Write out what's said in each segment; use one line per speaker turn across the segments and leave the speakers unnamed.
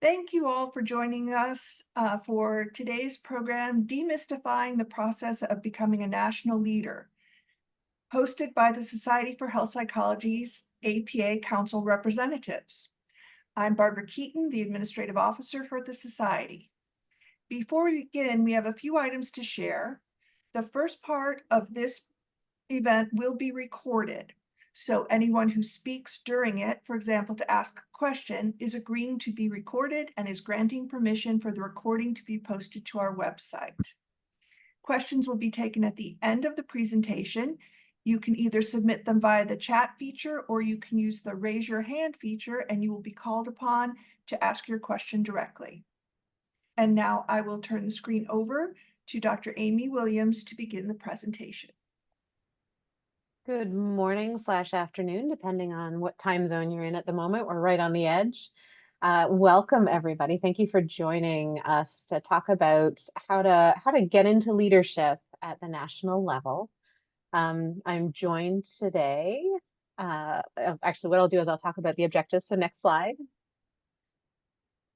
Thank you all for joining us for today's program, Demystifying the Process of Becoming a National Leader, hosted by the Society for Health Psychology's APA Council Representatives. I'm Barbara Keaton, the Administrative Officer for the Society. Before we begin, we have a few items to share. The first part of this event will be recorded. So anyone who speaks during it, for example, to ask a question, is agreeing to be recorded and is granting permission for the recording to be posted to our website. Questions will be taken at the end of the presentation. You can either submit them via the chat feature or you can use the raise your hand feature and you will be called upon to ask your question directly. And now I will turn the screen over to Dr. Amy Williams to begin the presentation.
Good morning/afternoon, depending on what time zone you're in at the moment. We're right on the edge. Welcome, everybody. Thank you for joining us to talk about how to get into leadership at the national level. I'm joined today. Actually, what I'll do is I'll talk about the objectives. So next slide.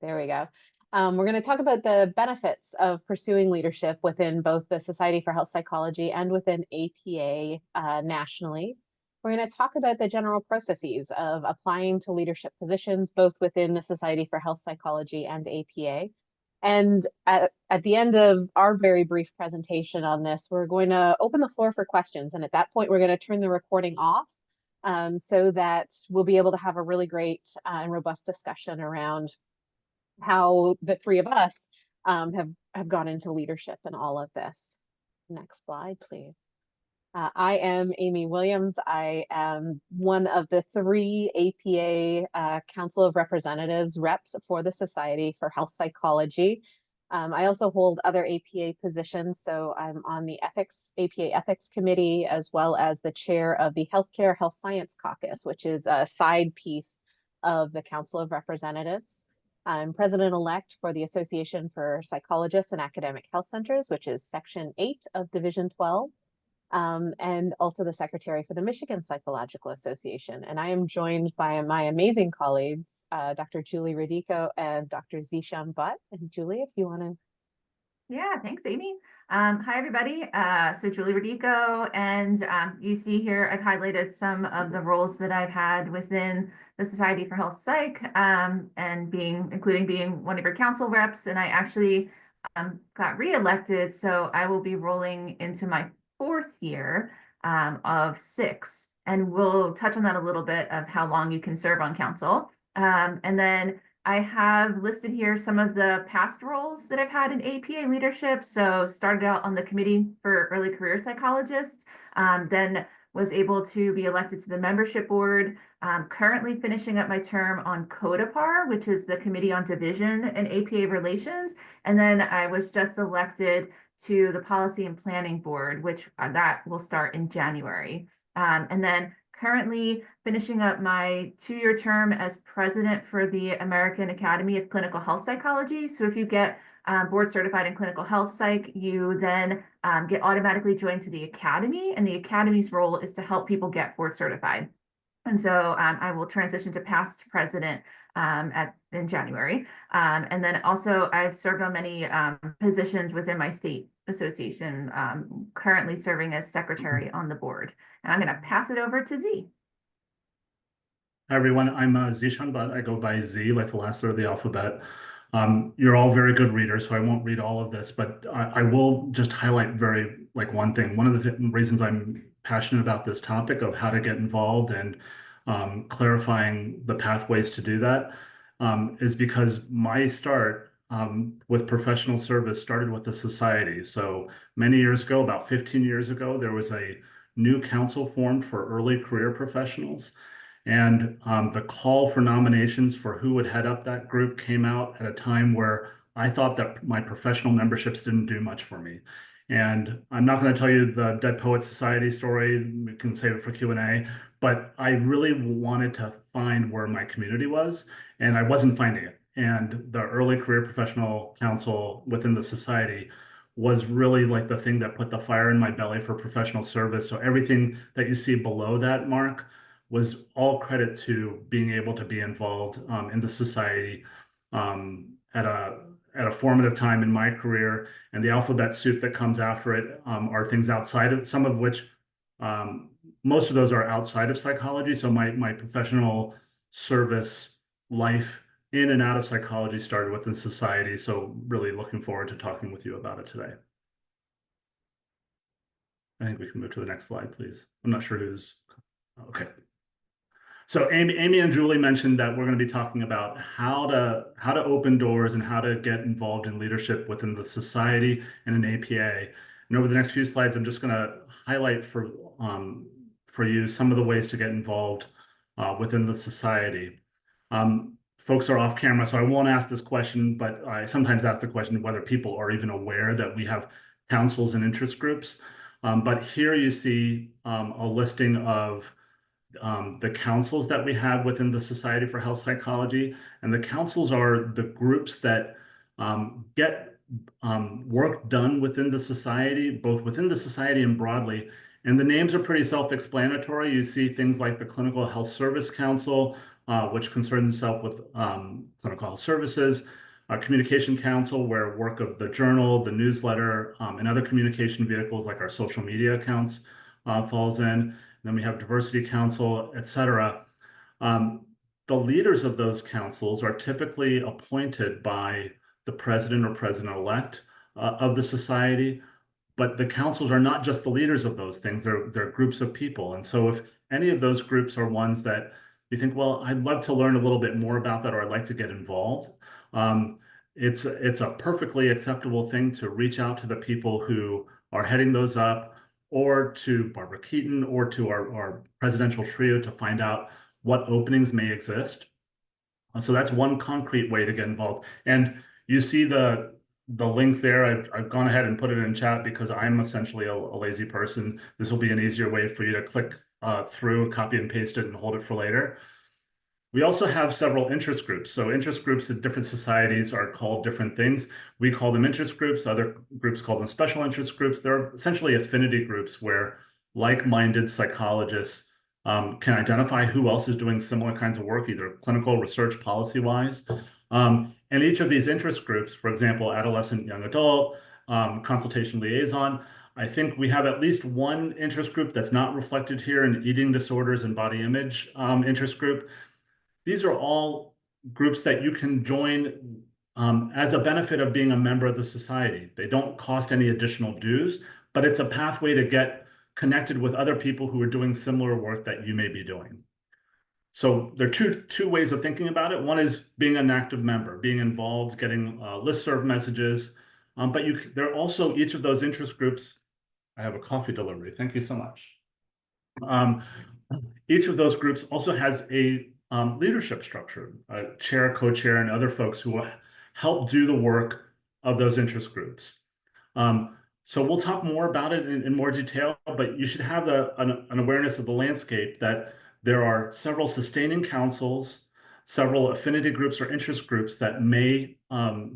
There we go. We're going to talk about the benefits of pursuing leadership within both the Society for Health Psychology and within APA nationally. We're going to talk about the general processes of applying to leadership positions, both within the Society for Health Psychology and APA. And at the end of our very brief presentation on this, we're going to open the floor for questions. And at that point, we're going to turn the recording off so that we'll be able to have a really great and robust discussion around how the three of us have gone into leadership in all of this. Next slide, please. I am Amy Williams. I am one of the three APA Council of Representatives reps for the Society for Health Psychology. I also hold other APA positions, so I'm on the APA Ethics Committee, as well as the chair of the Healthcare Health Science Caucus, which is a side piece of the Council of Representatives. I'm president-elect for the Association for Psychologists and Academic Health Centers, which is Section 8 of Division 12, and also the secretary for the Michigan Psychological Association. And I am joined by my amazing colleagues, Dr. Julie Radico and Dr. Zishan Butt. And Julie, if you want to.
Yeah, thanks, Amy. Hi, everybody. So Julie Radico, and you see here I've highlighted some of the roles that I've had within the Society for Health Psych, and including being one of your council reps. And I actually got reelected, so I will be rolling into my fourth year of 6, and we'll touch on that a little bit of how long you can serve on council, and then I have listed here some of the past roles that I've had in APA leadership. So started out on the committee for early career psychologists, then was able to be elected to the membership board, currently finishing up my term on CODAPAR, which is the Committee on Division and APA Relations. And then I was just elected to the Policy and Planning Board, which that will start in January. And then currently finishing up my 2-year term as president for the American Academy of Clinical Health Psychology. So if you get board certified in clinical health psych, you then get automatically joined to the academy, and the academy's role is to help people get board certified. And so I will transition to past president in January. And then also I've served on many positions within my state association, currently serving as secretary on the board. And I'm going to pass it over to Z.
Hi, everyone. I'm Zishan Butt. I go by Z, like the last letter of the alphabet. You're all very good readers, so I won't read all of this, but I will just highlight one thing. One of the reasons I'm passionate about this topic of how to get involved and clarifying the pathways to do that is because my start with professional service started with the society. So many years ago, about 15 years ago, there was a new council formed for early career professionals. And the call for nominations for who would head up that group came out at a time where I thought that my professional memberships didn't do much for me. And I'm not going to tell you the Dead Poets Society story. We can save it for Q&A. But I really wanted to find where my community was, and I wasn't finding it. And the Early Career Professional Council within the society was really like the thing that put the fire in my belly for professional service. So everything that you see below that mark was all credit to being able to be involved in the society at a formative time in my career, and the alphabet soup that comes after it are things outside of, some of which, most of those are outside of psychology. So my professional service life in and out of psychology started within society. So really looking forward to talking with you about it today. I think we can move to the next slide, please. I'm not sure who's, okay. So Amy and Julie mentioned that we're going to be talking about how to open doors and how to get involved in leadership within the society and an APA. And over the next few slides, I'm just going to highlight for you some of the ways to get involved within the society. Folks are off camera, so I won't ask this question, but I sometimes ask the question whether people are even aware that we have councils and interest groups. But here you see a listing of the councils that we have within the Society for Health Psychology. And the councils are the groups that get work done within the society, both within the society and broadly. And the names are pretty self-explanatory. You see things like the Clinical Health Service Council, which concerns itself with clinical health services, Communication Council, where work of the journal, the newsletter, and other communication vehicles like our social media accounts falls in. Then we have Diversity Council, et cetera. The leaders of those councils are typically appointed by the president or president-elect of the society, but the councils are not just the leaders of those things, they're groups of people. And so if any of those groups are ones that you think, well, I'd love to learn a little bit more about that, or I'd like to get involved, it's a perfectly acceptable thing to reach out to the people who are heading those up, or to Barbara Keaton, or to our presidential trio to find out what openings may exist. So that's one concrete way to get involved. And you see the link there. I've gone ahead and put it in chat because I'm essentially a lazy person. This will be an easier way for you to click through, copy and paste it, and hold it for later. We also have several interest groups. So interest groups in different societies are called different things. We call them interest groups. Other groups call them special interest groups. They're essentially affinity groups where like-minded psychologists can identify who else is doing similar kinds of work, either clinical, research, policy-wise. And each of these interest groups, for example, adolescent, young adult, consultation liaison, I think we have at least one interest group that's not reflected here, an eating disorders and body image interest group. These are all groups that you can join as a benefit of being a member of the society. They don't cost any additional dues, but it's a pathway to get connected with other people who are doing similar work that you may be doing. So there are two ways of thinking about it. One is being an active member, being involved, getting listserv messages. But there are also each of those interest groups. I have a coffee delivery. Thank you so much. Each of those groups also has a leadership structure, a chair, co-chair, and other folks who will help do the work of those interest groups. So we'll talk more about it in more detail, but you should have an awareness of the landscape that there are several sustaining councils, several affinity groups or interest groups that may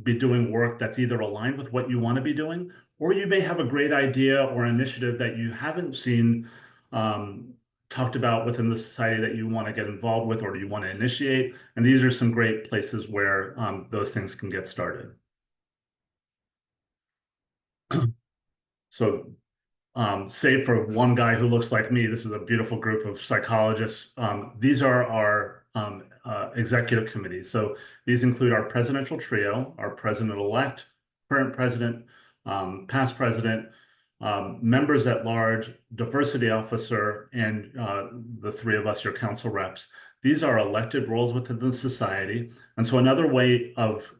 be doing work that's either aligned with what you want to be doing, or you may have a great idea or initiative that you haven't seen talked about within the society that you want to get involved with or you want to initiate. And these are some great places where those things can get started. So save for one guy who looks like me, this is a beautiful group of psychologists. These are our executive committees. So these include our presidential trio, our president-elect, current president, past president, members at large, diversity officer, and the three of us, your council reps. These are elected roles within the society. And so another way of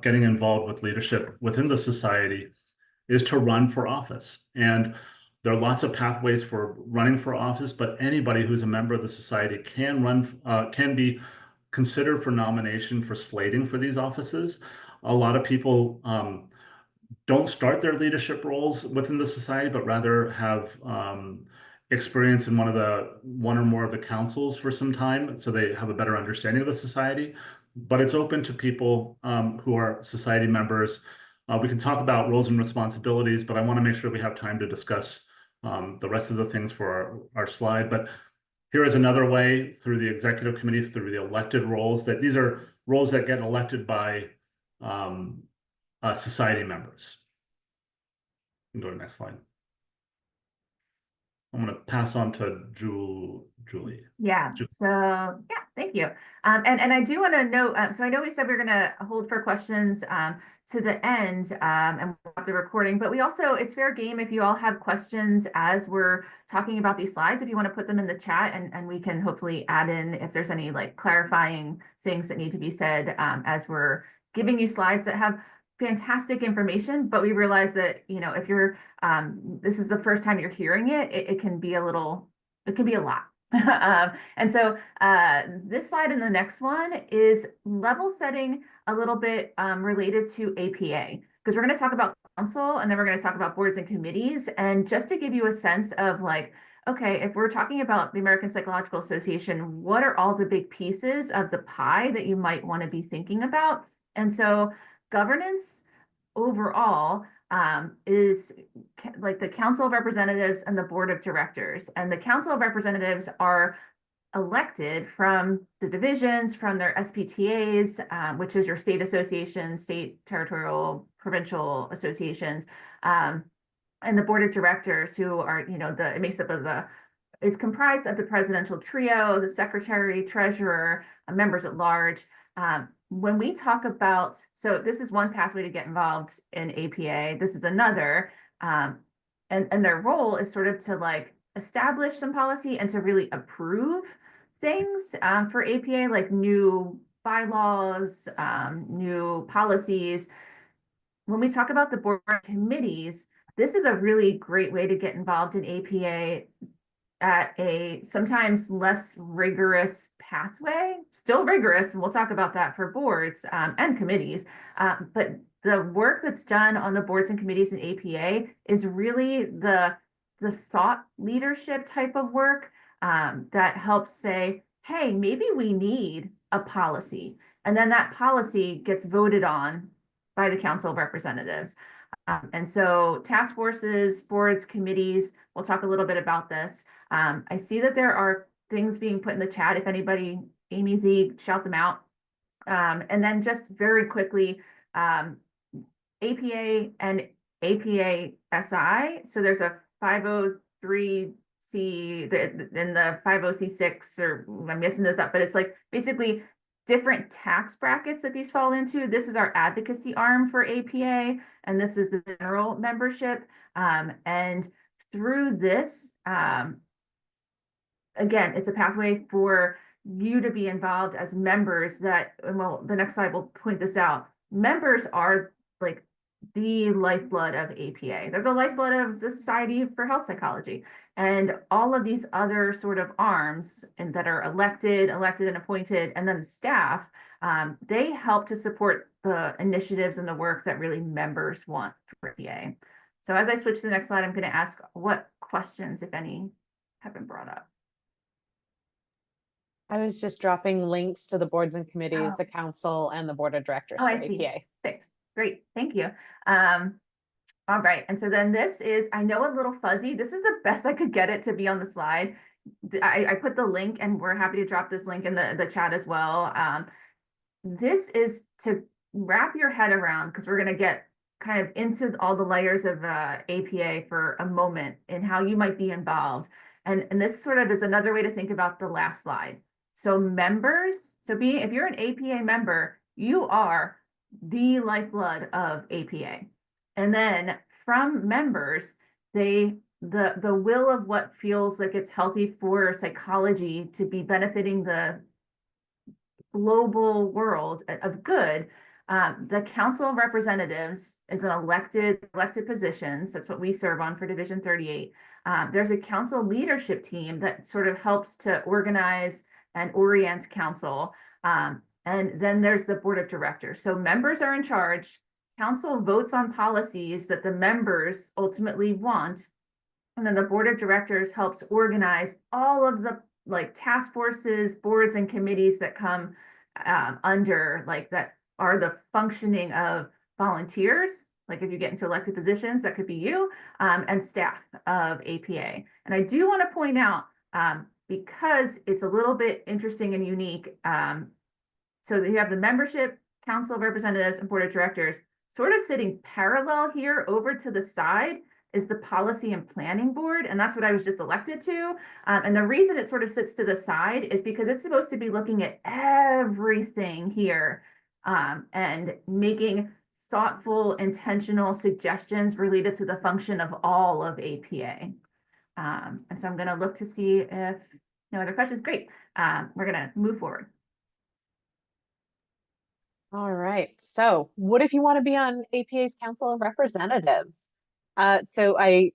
getting involved with leadership within the society is to run for office. And there are lots of pathways for running for office, but anybody who's a member of the society can be considered for nomination for slating for these offices. A lot of people don't start their leadership roles within the society, but rather have experience in one or more of the councils for some time, so they have a better understanding of the society. But it's open to people who are society members. We can talk about roles and responsibilities, but I want to make sure we have time to discuss the rest of the things for our slide. But here is another way through the executive committee, through the elected roles, that these are roles that get elected by society members. Go to the next slide. I'm going to pass on to Julie.
Yeah, so yeah, thank you. And I do want to note, so I know we said we are going to hold for questions to the end and we'll have the recording, but we also, it's fair game if you all have questions as we're talking about these slides, if you want to put them in the chat and we can hopefully add in if there's any like clarifying things that need to be said as we're giving you slides that have fantastic information, but we realize that, you know, if you're, this is the first time you're hearing it, it can be a little, it can be a lot. And so this slide and the next one is level setting a little bit related to APA, because we're going to talk about council and then we're going to talk about boards and committees. And just to give you a sense of like, okay, if we're talking about the American Psychological Association, what are all the big pieces of the pie that you might want to be thinking about? And so governance overall is like the Council of Representatives and the Board of Directors. And the Council of Representatives are elected from the divisions, from their SPTAs, which is your state association, state, territorial, provincial associations, and the Board of Directors, who are, you know, it makes up of is comprised of the presidential trio, the secretary, treasurer, members at large. When we talk about, so this is one pathway to get involved in APA, this is another, and their role is sort of to like establish some policy and to really approve things for APA, like new bylaws, new policies. When we talk about the board committees, this is a really great way to get involved in APA at a sometimes less rigorous pathway, still rigorous, and we'll talk about that for boards and committees, but the work that's done on the boards and committees in APA is really the thought leadership type of work that helps say, hey, maybe we need a policy, and then that policy gets voted on by the Council of Representatives. And so task forces, boards, committees, we'll talk a little bit about this. I see that there are things being put in the chat. If anybody, Amy Z, shout them out. And then just very quickly, APA and APA SI. So there's a 503C and the 50C6, or I'm missing those up, but it's like basically different tax brackets that these fall into. This is our advocacy arm for APA, and this is the general membership. And through this, again, it's a pathway for you to be involved as members that, and well, the next slide will point this out. Members are like the lifeblood of APA. They're the lifeblood of the Society for Health Psychology. And all of these other sort of arms and that are elected and appointed, and then staff, they help to support the initiatives and the work that really members want for APA. So as I switch to the next slide, I'm going to ask what questions, if any, have been brought up.
I was just dropping links to the boards and committees, the council, and the board of directors for
I see.
APA.
Thanks. Great. Thank you. All right. And so then this is, I know a little fuzzy. This is the best I could get it to be on the slide. I put the link, and we're happy to drop this link in the chat as well. This is to wrap your head around, because we're going to get kind of into all the layers of APA for a moment and how you might be involved. And this sort of is another way to think about the last slide. So members, if you're an APA member, you are the lifeblood of APA. And then from members, the will of what feels like it's healthy for psychology to be benefiting the global world of good. The Council of Representatives is an elected positions. That's what we serve on for Division 38. There's a council leadership team that sort of helps to organize and orient council. And then there's the board of directors. So members are in charge. Council votes on policies that the members ultimately want. And then the board of directors helps organize all of the like task forces, boards, and committees that come under, like, that are the functioning of volunteers. Like if you get into elected positions, that could be you, and staff of APA. And I do want to point out, because it's a little bit interesting and unique, So you have the membership, council of representatives, and board of directors. Sort of sitting parallel here over to the side is the policy and planning board, and that's what I was just elected to. And the reason it sort of sits to the side is because it's supposed to be looking at everything here, and making thoughtful, intentional suggestions related to the function of all of APA. And so I'm going to look to see if no other questions. Great. We're going to move forward.
All right. So what if you want to be on APA's Council of Representatives? So I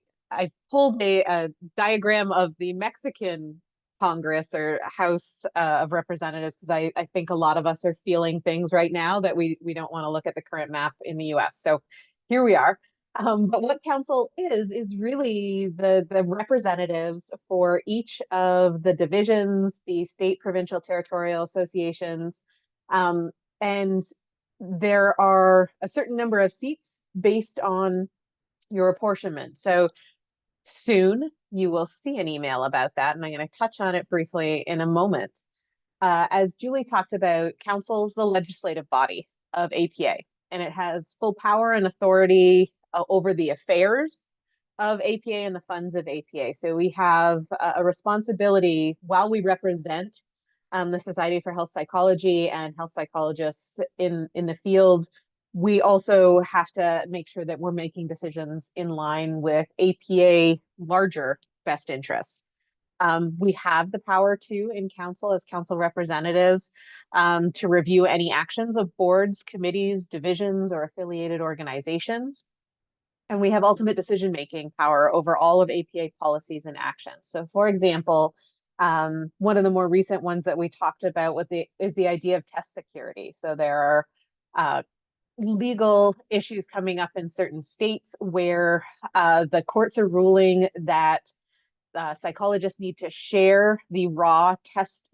pulled a diagram of the Mexican Congress or House of Representatives because I think a lot of us are feeling things right now that we don't want to look at the current map in the US. So here we are. But what council is really the representatives for each of the divisions, the state, provincial, territorial associations, and there are a certain number of seats based on your apportionment. So soon you will see an email about that, and I'm going to touch on it briefly in a moment. As Julie talked about, council is the legislative body of APA, and it has full power and authority over the affairs of APA and the funds of APA. So we have a responsibility while we represent the Society for Health Psychology and health psychologists in the field. We also have to make sure that we're making decisions in line with APA larger best interests. We have the power to, in council, as council representatives, to review any actions of boards, committees, divisions, or affiliated organizations. And we have ultimate decision-making power over all of APA policies and actions. So for example, one of the more recent ones that we talked about is the idea of test security. So there are legal issues coming up in certain states where the courts are ruling that psychologists need to share the raw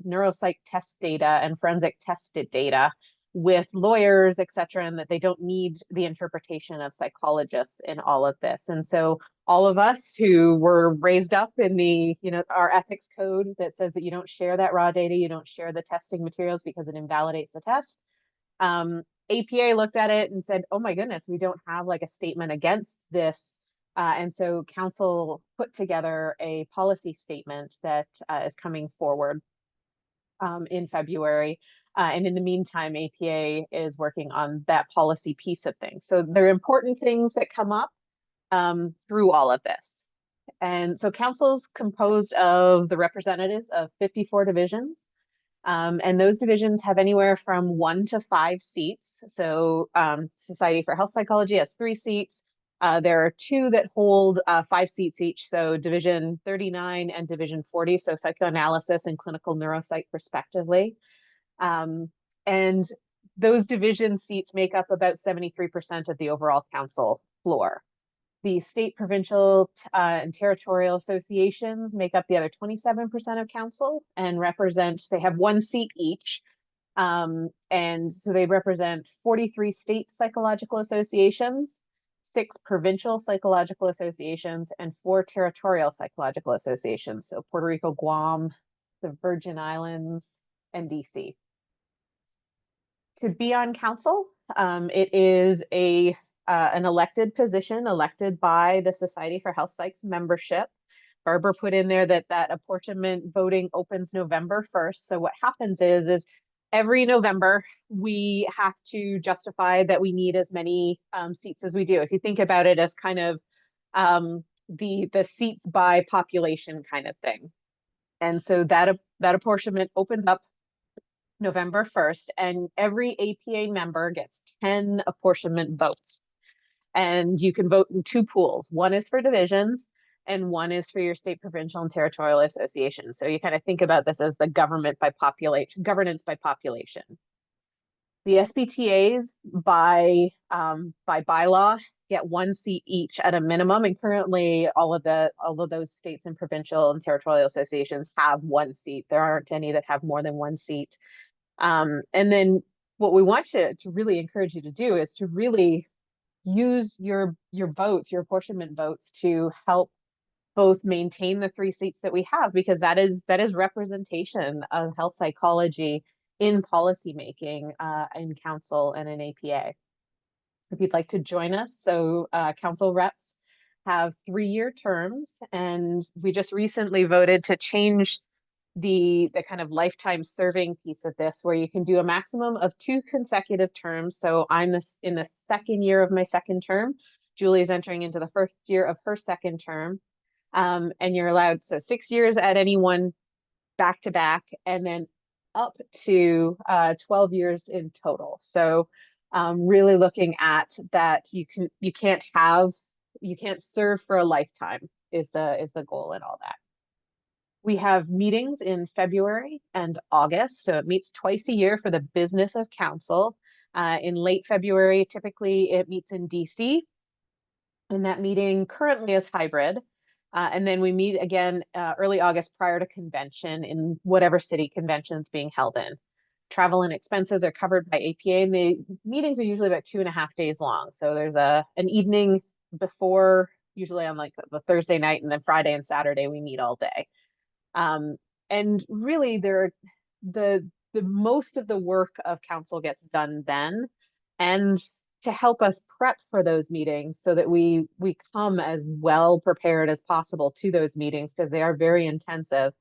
neuropsych test data and forensic tested data with lawyers, et cetera, and that they don't need the interpretation of psychologists in all of this. And so all of us who were raised up in our ethics code that says that you don't share that raw data, you don't share the testing materials because it invalidates the test. APA looked at it and said, oh my goodness, we don't have like a statement against this. And so council put together a policy statement that is coming forward in February. And in the meantime, APA is working on that policy piece of things. So there are important things that come up through all of this. And so council's composed of the representatives of 54 divisions. And those divisions have anywhere from 1 to 5 seats. So Society for Health Psychology has 3 seats. There are 2 that hold 5 seats each. So Division 39 and Division 40, so psychoanalysis and clinical neuropsych respectively. And those division seats make up about 73% of the overall council floor. The state, provincial, and territorial associations make up the other 27% of council and they have 1 seat each. And so they represent 43 state psychological associations, 6 provincial psychological associations, and 4 territorial psychological associations. So Puerto Rico, Guam, the Virgin Islands, and DC. To be on council, it is an elected position, elected by the Society for Health Psych's membership. Barbara put in there that apportionment voting opens November 1st. So what happens is every November, we have to justify that we need as many seats as we do. If you think about it as kind of the seats by population kind of thing. And so that apportionment opens up November 1st, and every APA member gets 10 apportionment votes. And you can vote in 2 pools. One is for divisions, and one is for your state, provincial, and territorial associations. So you kind of think about this as the governance by population. The SPTAs by bylaw get 1 seat each at a minimum, and currently all of those states and provincial and territorial associations have 1 seat. There aren't any that have more than 1 seat. And then what we want to really encourage you to do is to really use your votes, your apportionment votes, to help both maintain the 3 seats that we have, because that is representation of health psychology in policymaking in council and in APA. If you'd like to join us, so council reps have 3-year terms, and we just recently voted to change the kind of lifetime serving piece of this, where you can do a maximum of 2 consecutive terms. So I'm in the 2nd year of my 2nd term. Julie is entering into the 1st year of her 2nd term. And you're allowed 6 years at any one back to back, and then up to 12 years in total. So really looking at that, you can't serve for a lifetime is the goal and all that. We have meetings in February and August, so it meets twice a year for the business of council. In late February, typically it meets in DC, and that meeting currently is hybrid. And then we meet again early August prior to convention in whatever city convention is being held in. Travel and expenses are covered by APA, and the meetings are usually about 2.5 days long. So there's an evening before, usually on like the Thursday night, and then Friday and Saturday we meet all day. And really the most of the work of council gets done then, and to help us prep for those meetings so that we come as well prepared as possible to those meetings, because they are very intensive.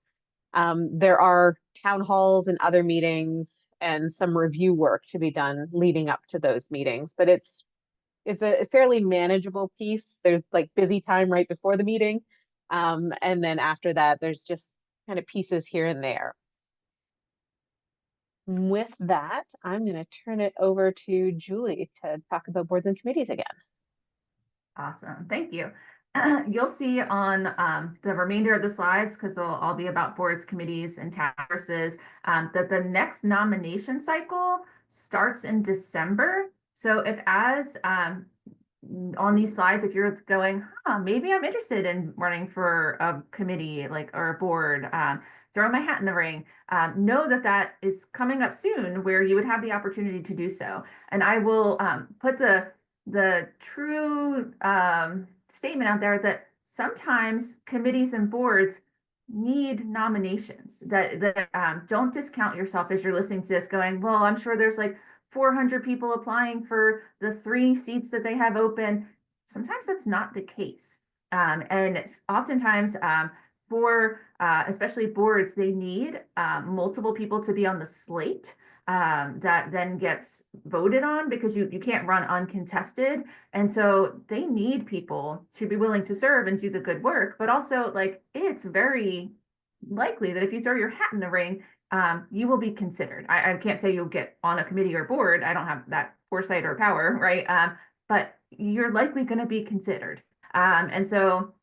There are town halls and other meetings and some review work to be done leading up to those meetings, but it's a fairly manageable piece. There's like busy time right before the meeting. And then after that, there's just kind of pieces here and there. With that, I'm going to turn it over to Julie to talk about boards and committees again.
Awesome, thank you. You'll see on the remainder of the slides, because they'll all be about boards, committees, and task forces, that the next nomination cycle starts in December. So if on these slides, if you're going, maybe I'm interested in running for a committee or a board, throw my hat in the ring, know that is coming up soon, where you would have the opportunity to do so. And I will put the true statement out there that sometimes committees and boards need nominations. That don't discount yourself as you're listening to this going, well, I'm sure there's like 400 people applying for the 3 seats that they have open. Sometimes that's not the case. And it's oftentimes for especially boards, they need multiple people to be on the slate that then gets voted on, because you can't run uncontested. And so they need people to be willing to serve and do the good work, but also it's very likely that if you throw your hat in the ring, you will be considered. I can't say you'll get on a committee or board. I don't have that foresight or power, right? But you're likely going to be considered. And so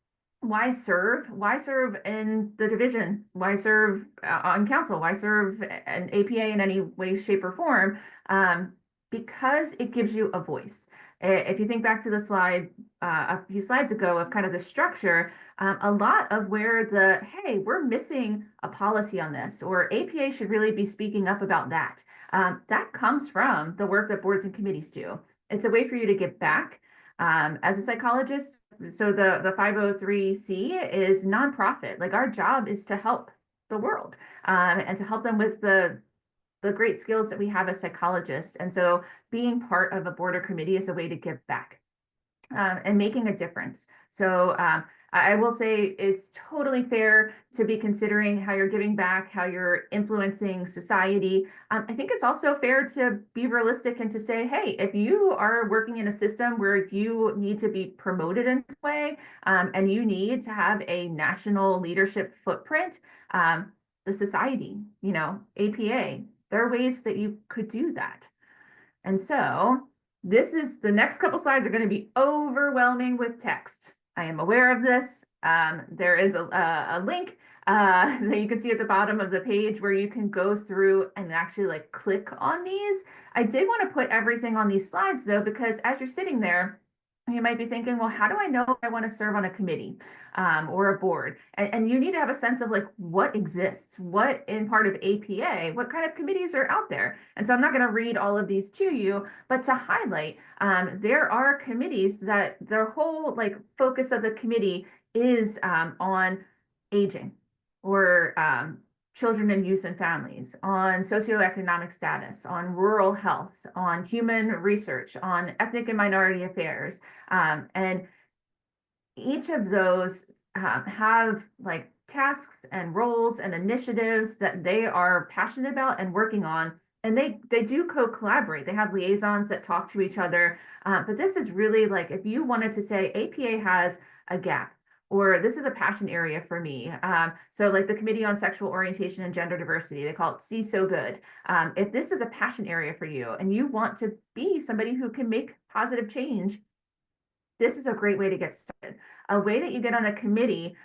why serve? Why serve in the division? Why serve on council? Why serve an APA in any way, shape, or form? Because it gives you a voice. If you think back to the slide a few slides ago of kind of the structure, a lot of where hey, we're missing a policy on this, or APA should really be speaking up about that. That comes from the work that boards and committees do. It's a way for you to give back. As a psychologist, so the 503c is nonprofit. Our job is to help the world and to help them with the great skills that we have as psychologists. And so being part of a board or committee is a way to give back and making a difference. So I will say it's totally fair to be considering how you're giving back, how you're influencing society. I think it's also fair to be realistic and to say, hey, if you are working in a system where you need to be promoted in this way, and you need to have a national leadership footprint, the society, APA, there are ways that you could do that. And so the next couple slides are going to be overwhelming with text. I am aware of this. There is a link that you can see at the bottom of the page where you can go through and actually click on these. I did want to put everything on these slides though, because as you're sitting there, you might be thinking, well, how do I know if I want to serve on a committee or a board? And you need to have a sense of what exists, what in part of APA, what kind of committees are out there. And so I'm not going to read all of these to you, but to highlight, there are committees that their whole focus of the committee is on aging or children and youth and families, on socioeconomic status, on rural health, on human research, on ethnic and minority affairs. And each of those have like tasks and roles and initiatives that they are passionate about and working on. And they do co-collaborate. They have liaisons that talk to each other. But this is really like, if you wanted to say APA has a gap, or this is a passion area for me. So like the Committee on Sexual Orientation and Gender Diversity, they call it See So Good. If this is a passion area for you and you want to be somebody who can make positive change, this is a great way to get started. A way that you get on a committee,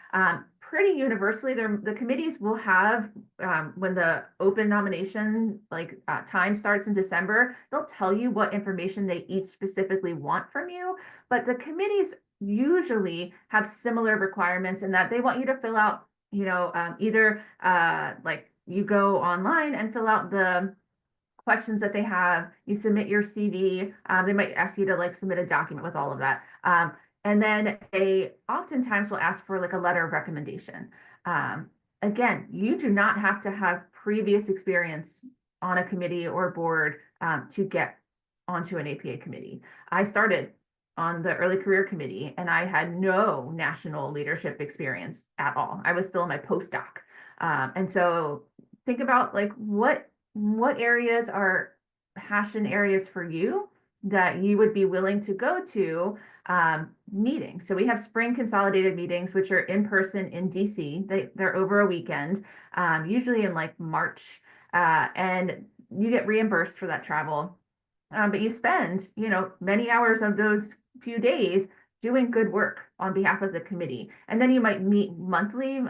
pretty universally, the committees will have, when the open nomination time starts in December, they'll tell you what information they each specifically want from you. But the committees usually have similar requirements in that they want you to fill out, either like you go online and fill out the questions that they have, you submit your CV, they might ask you to like submit a document with all of that. And then they oftentimes will ask for like a letter of recommendation. Again, you do not have to have previous experience on a committee or board to get onto an APA committee. I started on the early career committee and I had no national leadership experience at all. I was still in my postdoc. And so think about like what areas are passion areas for you that you would be willing to go to meetings. So we have spring consolidated meetings, which are in person in DC. They're over a weekend, usually in like March, and you get reimbursed for that travel. But you spend, many hours of those few days doing good work on behalf of the committee. And then you might meet monthly,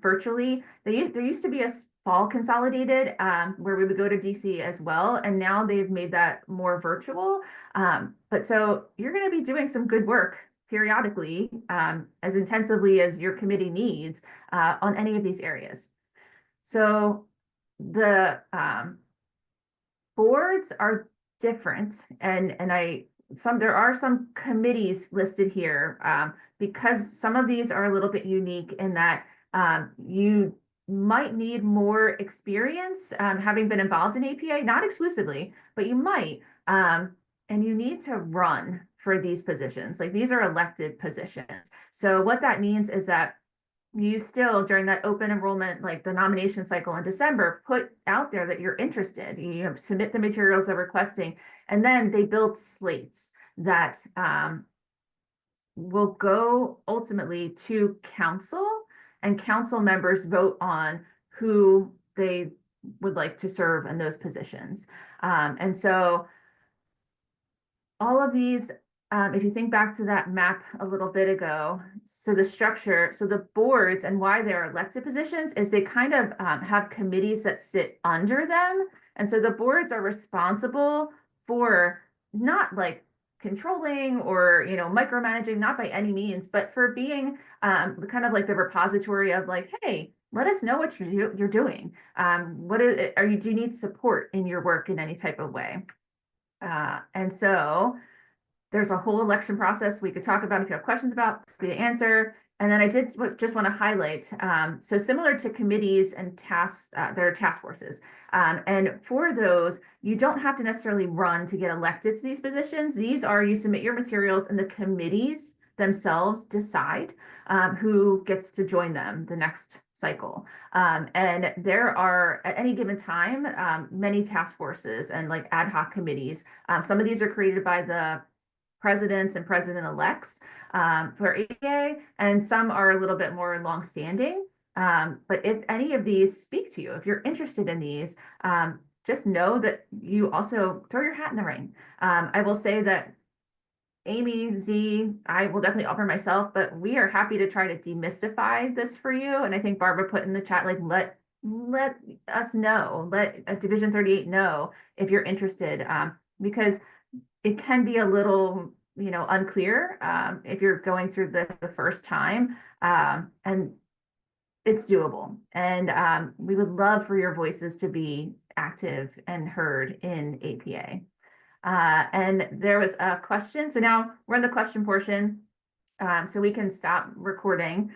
virtually. There used to be a fall consolidated where we would go to DC as well. And now they've made that more virtual. But so you're going to be doing some good work periodically, as intensively as your committee needs on any of these areas. So the boards are different, and there are some committees listed here because some of these are a little bit unique in that you might need more experience having been involved in APA, not exclusively, but you might, and you need to run for these positions. Like these are elected positions. So what that means is that you still, during that open enrollment, like the nomination cycle in December, put out there that you're interested. You submit the materials they're requesting, and then they build slates that will go ultimately to council, and council members vote on who they would like to serve in those positions. And so all of these, if you think back to that map a little bit ago, so the structure, so the boards and why they're elected positions is they kind of have committees that sit under them. And so the boards are responsible for not like controlling or, micromanaging, not by any means, but for being kind of like the repository of like, hey, let us know what you're doing. Do you need support in your work in any type of way? And so there's a whole election process we could talk about if you have questions about, happy to answer. And then I did just want to highlight, so similar to committees and tasks, there are task forces. And for those, you don't have to necessarily run to get elected to these positions. These are, you submit your materials and the committees themselves decide who gets to join them the next cycle. And there are, at any given time, many task forces and like ad hoc committees. Some of these are created by the presidents and president-elects for APA, and some are a little bit more long-standing. But if any of these speak to you, if you're interested in these, just know that you also throw your hat in the ring. I will say that Amy, Z, I will definitely offer myself, but we are happy to try to demystify this for you. And I think Barbara put in the chat, like, let us know, let a Division 38 know if you're interested, because it can be a little, unclear if you're going through the first time, and it's doable. And we would love for your voices to be active and heard in APA. And there was a question. So now we're in the question portion. So we can stop recording.